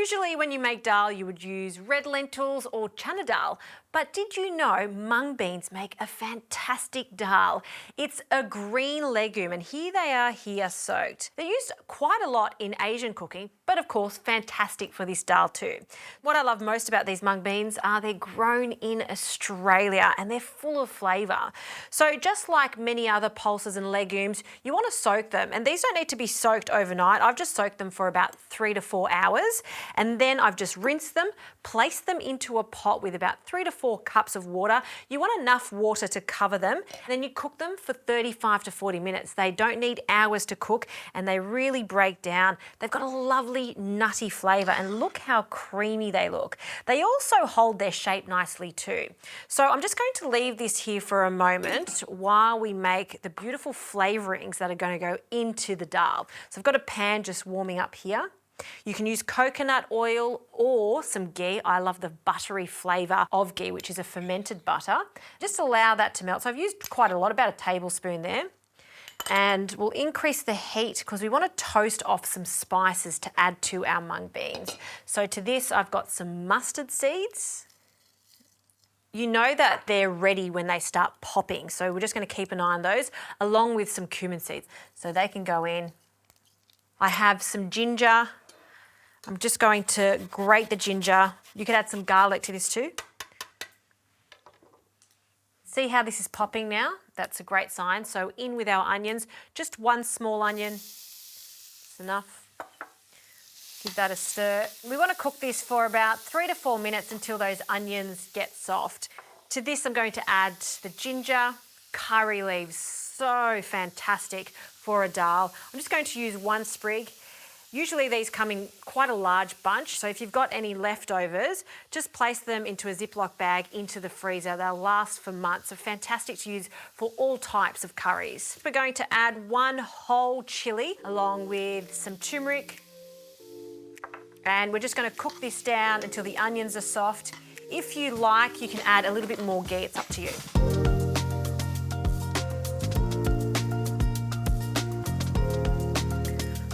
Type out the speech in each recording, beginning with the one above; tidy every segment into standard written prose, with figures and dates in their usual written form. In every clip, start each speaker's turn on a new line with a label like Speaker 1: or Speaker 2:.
Speaker 1: Usually when you make dal, you would use red lentils or chana dal. But did you know mung beans make a fantastic dal? It's a green legume and here they are here soaked. They're used quite a lot in Asian cooking, but of course fantastic for this dal too. What I love most about these mung beans are they're grown in Australia and they're full of flavour. So just like many other pulses and legumes, you want to soak them, and these don't need to be soaked overnight. I've just soaked them for about 3 to 4 hours, and then I've just rinsed them, placed them into a pot with about 3 to 4 cups of water. You want enough water to cover them, and then you cook them for 35 to 40 minutes. They don't need hours to cook and they really break down. They've got a lovely nutty flavour and look how creamy they look. They also hold their shape nicely too. So I'm just going to leave this here for a moment while we make the beautiful flavourings that are going to go into the dal. So I've got a pan just warming up here. You can use coconut oil or some ghee. I love the buttery flavour of ghee, which is a fermented butter. Just allow that to melt. So I've used quite a lot, about a tablespoon there. And we'll increase the heat because we want to toast off some spices to add to our mung beans. So to this, I've got some mustard seeds. You know that they're ready when they start popping, so we're just going to keep an eye on those, along with some cumin seeds. So they can go in. I have some ginger. I'm just going to grate the ginger. You could add some garlic to this too. See how this is popping now? That's a great sign. So in with our onions, just 1 small onion, it's enough. Give that a stir. We want to cook this for about 3 to 4 minutes until those onions get soft. To this, I'm going to add the ginger, curry leaves, so fantastic for a dal. I'm just going to use 1 sprig. Usually these come in quite a large bunch, so if you've got any leftovers, just place them into a Ziploc bag into the freezer. They'll last for months. They're fantastic to use for all types of curries. We're going to add 1 whole chilli along with some turmeric. And we're just going to cook this down until the onions are soft. If you like, you can add a little bit more ghee, it's up to you.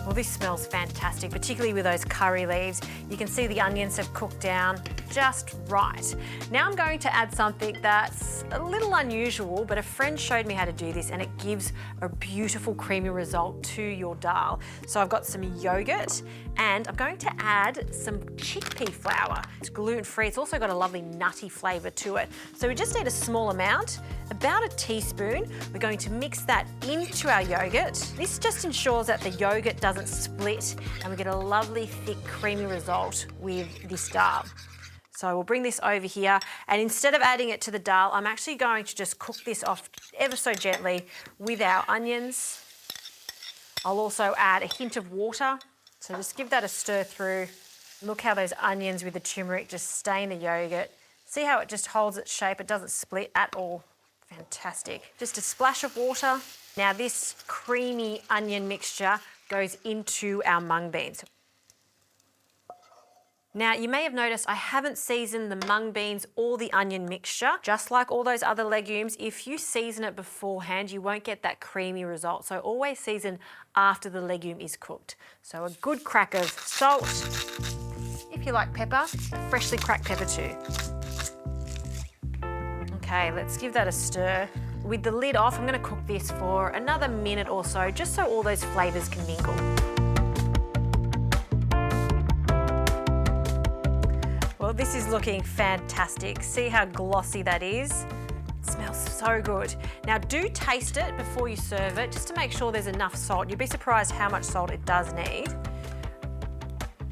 Speaker 1: Well, this smells fantastic, particularly with those curry leaves. You can see the onions have cooked down just right. Now I'm going to add something that's a little unusual, but a friend showed me how to do this and it gives a beautiful creamy result to your dal. So I've got some yogurt and I'm going to add some chickpea flour. It's gluten-free, it's also got a lovely nutty flavour to it. So we just need a small amount, about a teaspoon. We're going to mix that into our yogurt. This just ensures that the yogurt doesn't split and we get a lovely thick creamy result with this dal. So we'll bring this over here, and instead of adding it to the dal, I'm actually going to just cook this off ever so gently with our onions. I'll also add a hint of water, so just give that a stir through. Look how those onions with the turmeric just stain the yogurt. See how it just holds its shape, it doesn't split at all. Fantastic. Just a splash of water. Now this creamy onion mixture goes into our mung beans. Now, you may have noticed I haven't seasoned the mung beans or the onion mixture. Just like all those other legumes, if you season it beforehand, you won't get that creamy result. So always season after the legume is cooked. So a good crack of salt. If you like pepper, freshly cracked pepper too. Okay, let's give that a stir. With the lid off, I'm going to cook this for another minute or so, just so all those flavours can mingle. Well, this is looking fantastic. See how glossy that is? It smells so good. Now do taste it before you serve it, just to make sure there's enough salt. You'd be surprised how much salt it does need.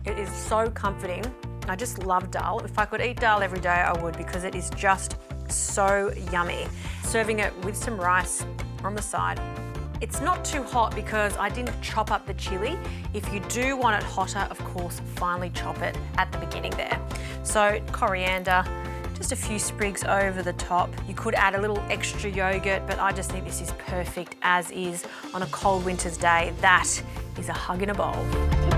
Speaker 1: It is so comforting. I just love dal. If I could eat dal every day, I would, because it is just so yummy. Serving it with some rice on the side. It's not too hot because I didn't chop up the chilli. If you do want it hotter, of course, finely chop it at the beginning there. So coriander, just a few sprigs over the top. You could add a little extra yogurt, but I just think this is perfect as is on a cold winter's day. That is a hug in a bowl.